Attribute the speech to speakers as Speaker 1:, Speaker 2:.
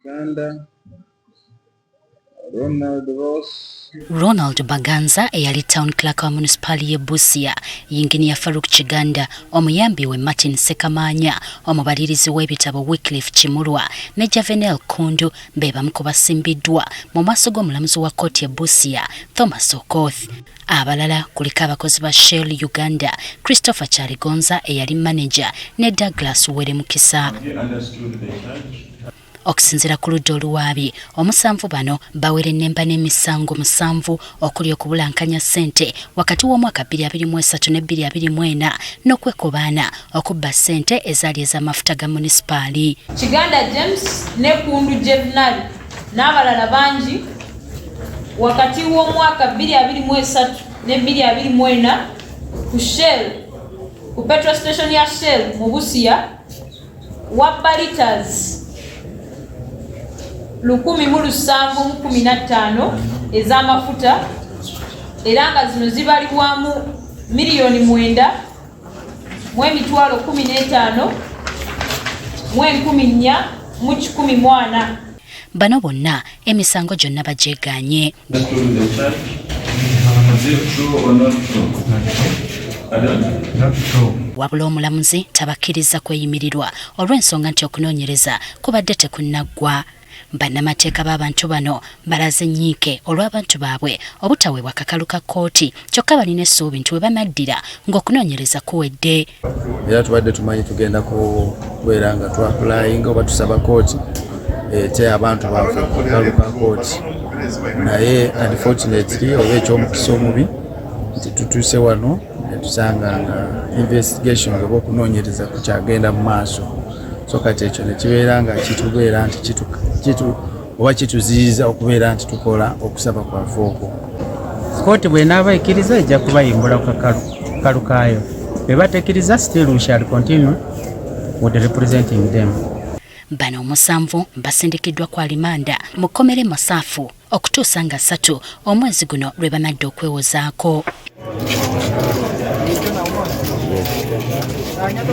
Speaker 1: Uganda,
Speaker 2: Ronald Baganza eyali town clerk wa municipali ye Busia, Yinginiya Faruk Kiganda, omuyambi we Martin Sekamanya, omubalirizi w'ebitabo Wycliffe Kimulwa ne Javenel Kundu be bamu ku basimbiddwa mu maaso g'omulamuzi wa kkooti e Busia, Thomas Okoth. Abalala kuliko abakozi ba Shell Uganda, Christopher Kyaligonza eyali manager ne Douglas Were Mukisa. Okusinziira ku ludda oluwaabi, omusanvu bano bawera ennemba n'emisango 7 okuli okubulankanya ssente wakati w'omwaka 2023 ne 2024 n'okwekobaana okubba ssente ezaali ez'amafuta ga munisipaali.
Speaker 3: Kiganda James ne Kundu Jevenal n'abalala bangi wakati w'omwaka 2023 ne 2024 ku Shell, ku petrol station ya Shell mu Busia wabba liters 1,715 ez'amafuta era nga zino zibalibwamu $1,015,414.
Speaker 2: Bano bonna emisango gyonna bagyeganye. Wabula omulamuzi tabakkiriza kweyimirirwa olw'ensonga nti okunoonyereza kubadde tekunnaggwa. Bannamateeka b'abantu bano balaze nnyiike olw'abantu baabwe obutaweebwa kakalu ka kkooti, kyokka balina essuubi nti we banaddira ng'okunoonyereza kuwedde.
Speaker 4: Era tubadde tumanyi tugenda kubeera nga twapulayinga oba tusaba kkooti ete abantu baffe ku kakalu ka kkooti, naye unfortunately oba eky'omukisa omubi nti tutuuse wano ne tusanga nga investigation oba okunoonyereza kukyagenda mu maaso. So kati ekyo ne kibeera nga kitubeera nti oba kituziyiza okubeera nti tukola okusaba kwaffe okwo.
Speaker 5: Kkooti bw'enaaba ekkiriza ejja kubayimbula ku kakalu kaayo. Bwe batekkiriza, still we shall continue with representing them.
Speaker 2: Bano omusanvu basindikiddwa kwa limanda mu kkomere Masaafu okutuusa nga 3 omwezi guno lwe banadde okwewozaako.